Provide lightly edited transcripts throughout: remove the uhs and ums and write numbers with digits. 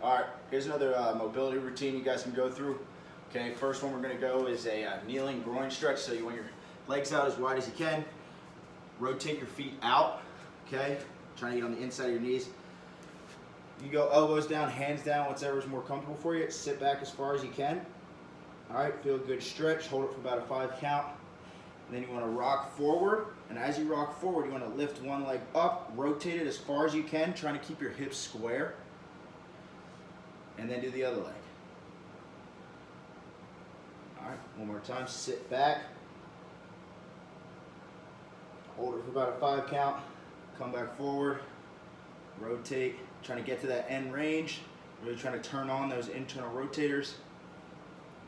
All right, here's another mobility routine you guys can go through. Okay, first one we're gonna go is a kneeling groin stretch. So you want your legs out as wide as you can. Rotate your feet out, okay? Trying to get on the inside of your knees. You go elbows down, hands down, whatever's more comfortable for you. Sit back as far as you can. All right, feel a good stretch. Hold it for about a 5 count. And then you wanna rock forward. And as you rock forward, you wanna lift one leg up, rotate it as far as you can, trying to keep your hips square. And then do the other leg. All right, one more time, sit back. Hold it for about a 5 count. Come back forward, rotate, trying to get to that end range. Really trying to turn on those internal rotators.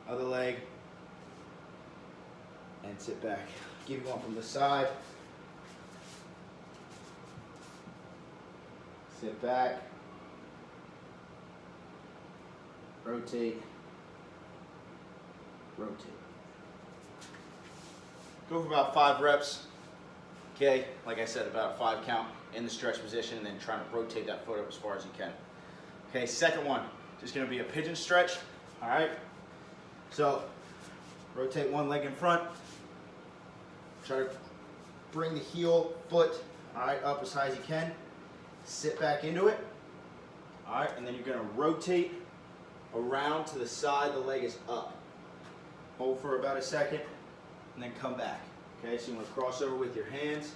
Other leg, and sit back. Keep going from the side. Sit back. Rotate. Rotate. Go for about 5 reps. Okay, like I said, about a 5 count in the stretch position, and then trying to rotate that foot up as far as you can. Okay, second one, just gonna be a pigeon stretch. All right, so rotate one leg in front. Try to bring the heel, foot, all right, up as high as you can. Sit back into it. All right, and then you're gonna rotate around to the side, the leg is up. Hold for about a second, and then come back. Okay, so you want to cross over with your hands.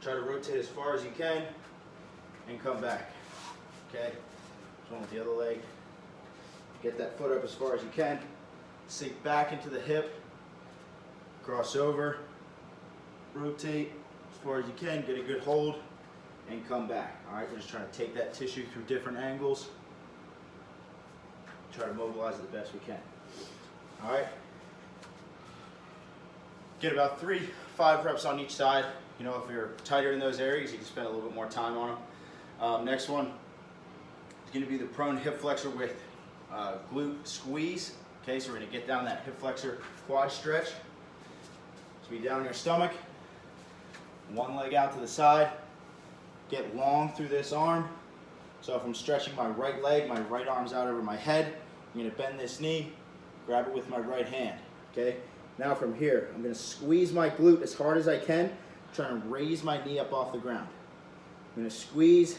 Try to rotate as far as you can, and come back. Okay, so on with the other leg. Get that foot up as far as you can. Sink back into the hip. Cross over. Rotate as far as you can. Get a good hold, and come back. All right, we're just trying to take that tissue through different angles. Try to mobilize it the best we can. All right. Get about 3-5 reps on each side. You know, if you're tighter in those areas, you can spend a little bit more time on them. Next one is going to be the prone hip flexor with glute squeeze. Okay, so we're going to get down that hip flexor quad stretch. So be down on your stomach, one leg out to the side. Get long through this arm. So if I'm stretching my right leg, my right arm's out over my head. I'm going to bend this knee, grab it with my right hand. Okay. Now from here, I'm going to squeeze my glute as hard as I can, trying to raise my knee up off the ground. I'm going to squeeze,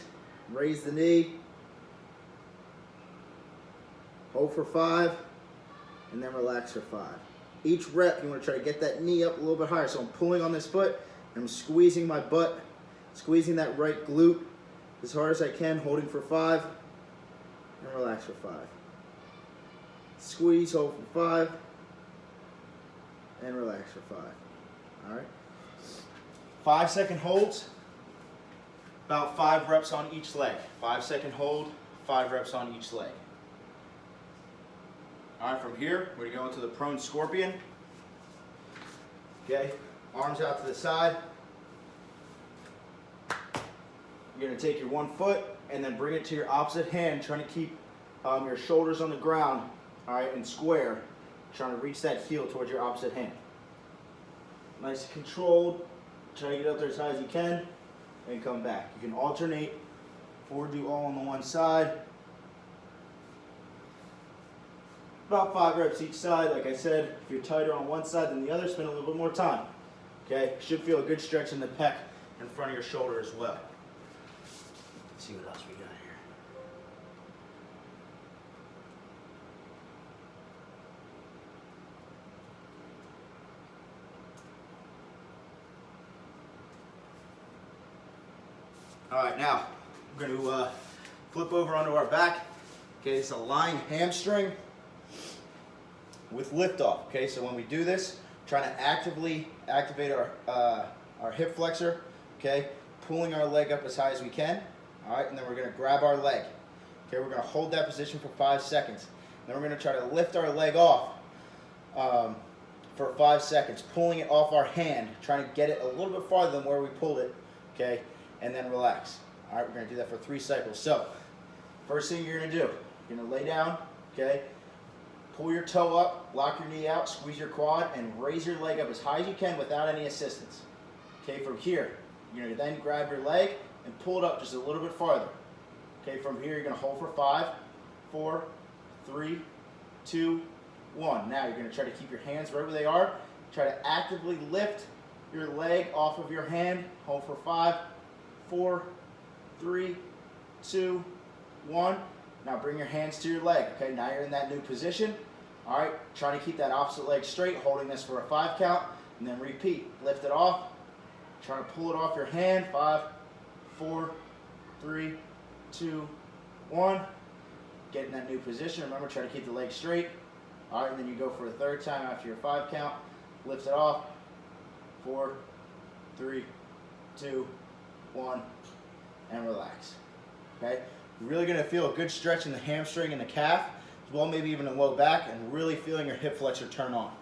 raise the knee, hold for 5, and then relax for 5. Each rep, you want to try to get that knee up a little bit higher. So I'm pulling on this foot, and I'm squeezing my butt, squeezing that right glute as hard as I can, holding for 5, and relax for 5. Squeeze, hold for 5, and relax for 5. All right. 5-second holds, about 5 reps on each leg. 5-second hold, 5 reps on each leg. All right, from here, we're gonna go into the prone scorpion. Okay, arms out to the side. You're gonna take your one foot and then bring it to your opposite hand, trying to keep your shoulders on the ground, all right, and square. Trying to reach that heel towards your opposite hand. Nice and controlled. Try to get up there as high as you can and come back. You can alternate or do all on the one side. About 5 reps each side. Like I said, if you're tighter on one side than the other, spend a little bit more time. Okay? Should feel a good stretch in the pec in front of your shoulder as well. Let's see what else we got here. All right, now we're going to flip over onto our back. Okay, it's a lying hamstring with liftoff. Okay, so when we do this, trying to actively activate our hip flexor. Okay, pulling our leg up as high as we can. All right, and then we're going to grab our leg. Okay, we're going to hold that position for 5 seconds. Then we're going to try to lift our leg off for 5 seconds, pulling it off our hand, trying to get it a little bit farther than where we pulled it. Okay. And then relax. All right, we're going to do that for 3 cycles. So, first thing you're going to do, you're going to lay down, okay? Pull your toe up, lock your knee out, squeeze your quad, and raise your leg up as high as you can without any assistance. Okay, from here, you're going to then grab your leg and pull it up just a little bit farther. Okay, from here, you're going to hold for 5, 4, 3, 2, 1. Now you're going to try to keep your hands wherever they are. Try to actively lift your leg off of your hand. Hold for 5, 4, 3, 2, 1. Now bring your hands to your leg. Okay, now you're in that new position. All right, try to keep that opposite leg straight, holding this for a 5 count, and then repeat. Lift it off. Try to pull it off your hand. 5, 4, 3, 2, 1. Get in that new position. Remember, try to keep the leg straight. All right, and then you go for a 3rd time after your 5 count. Lift it off. 4, 3, 2, 1, and relax. Okay? You're really going to feel a good stretch in the hamstring and the calf, as well maybe even the low back, and really feeling your hip flexor turn on.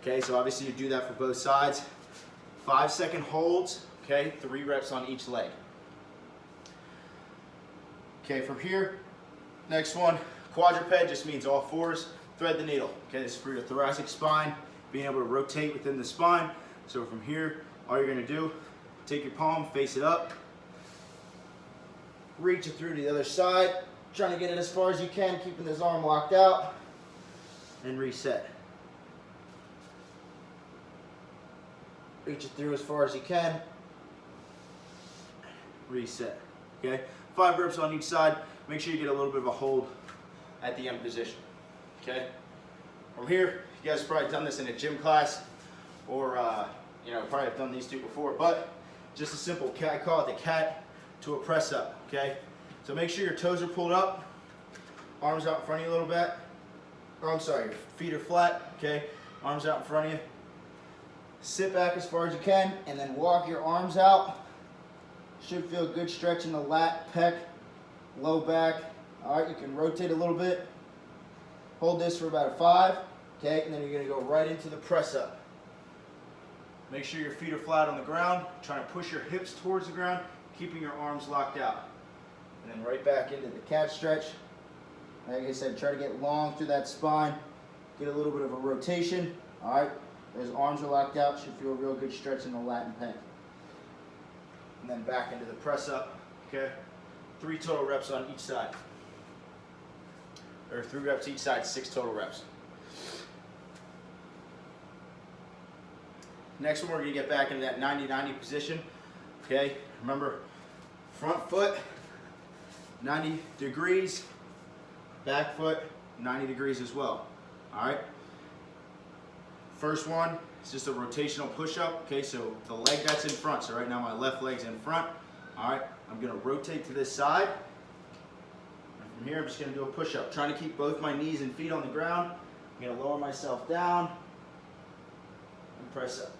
Okay, so obviously you do that for both sides. 5-second holds, okay, 3 reps on each leg. Okay, from here, next one, quadruped just means all 4s, thread the needle. Okay, this is for your thoracic spine, being able to rotate within the spine. So from here, all you're gonna do, take your palm, face it up, reach it through to the other side, trying to get it as far as you can, keeping this arm locked out, and reset. Reach it through as far as you can, reset. Okay, 5 reps on each side. Make sure you get a little bit of a hold at the end position. Okay, from here, you guys have probably done this in a gym class, or probably have done these 2 before, but just a simple, I call it the cat to a press up. Okay, so make sure your toes are pulled up, arms out in front of you a little bit. Oh, I'm sorry, your feet are flat. Okay, arms out in front of you. Sit back as far as you can, and then walk your arms out. Should feel a good stretch in the lat, pec, low back. All right, you can rotate a little bit. Hold this for about a 5, okay, and then you're gonna go right into the press up. Make sure your feet are flat on the ground, trying to push your hips towards the ground, keeping your arms locked out. And then right back into the cat stretch. Like I said, try to get long through that spine, get a little bit of a rotation. All right, those arms are locked out, should feel a real good stretch in the lat and pec. And then back into the press up, okay? 3 total reps on each side. Or 3 reps each side, 6 total reps. Next one, we're gonna get back into that 90-90 position, okay? Remember, front foot, 90 degrees, back foot, 90 degrees as well, all right? First one, it's just a rotational push-up, okay? So the leg that's in front, so right now my left leg's in front, all right? I'm gonna rotate to this side, and from here I'm just gonna do a push-up, trying to keep both my knees and feet on the ground. I'm gonna lower myself down and press up.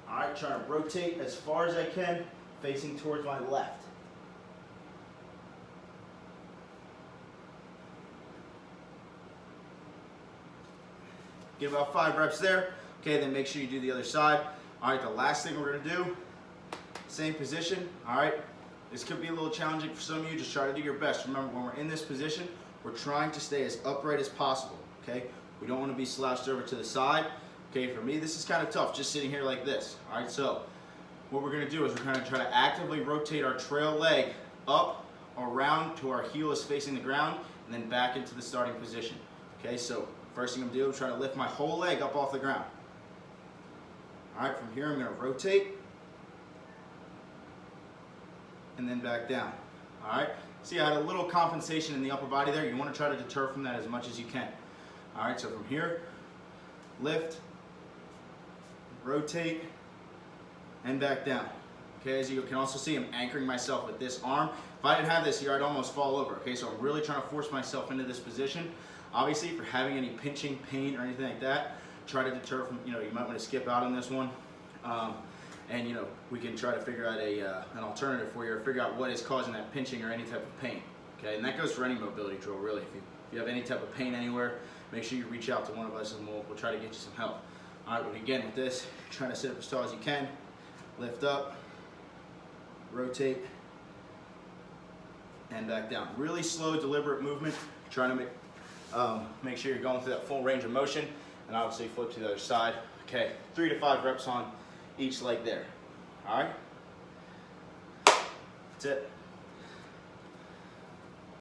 All right, trying to rotate as far as I can, facing towards my left. Get about 5 reps there. Okay, then make sure you do the other side. All right, the last thing we're gonna do, same position, all right? This could be a little challenging for some of you, just try to do your best. Remember, when we're in this position, we're trying to stay as upright as possible, okay? We don't wanna be slouched over to the side. Okay, for me, this is kind of tough, just sitting here like this. All right, so what we're gonna do is we're gonna try to actively rotate our trail leg up, around to our heel is facing the ground, and then back into the starting position. Okay, so first thing I'm gonna do is try to lift my whole leg up off the ground. All right, from here I'm gonna rotate, and then back down. All right, see I had a little compensation in the upper body there. You wanna try to deter from that as much as you can. All right, so from here, lift, rotate, and back down. Okay, as you can also see, I'm anchoring myself with this arm. If I didn't have this here, I'd almost fall over. Okay, so I'm really trying to force myself into this position. Obviously, if you're having any pinching, pain, or anything like that, try to deter from, you might want to skip out on this one. And we can try to figure out an alternative for you, or figure out what is causing that pinching or any type of pain. Okay, and that goes for any mobility drill, really. If you have any type of pain anywhere, make sure you reach out to one of us and we'll try to get you some help. All right, but again, with this, trying to sit up as tall as you can, lift up, rotate, and back down. Really slow, deliberate movement, trying to make sure you're going through that full range of motion, and obviously flip to the other side. Okay, 3 to 5 reps on each leg there. All right, that's it.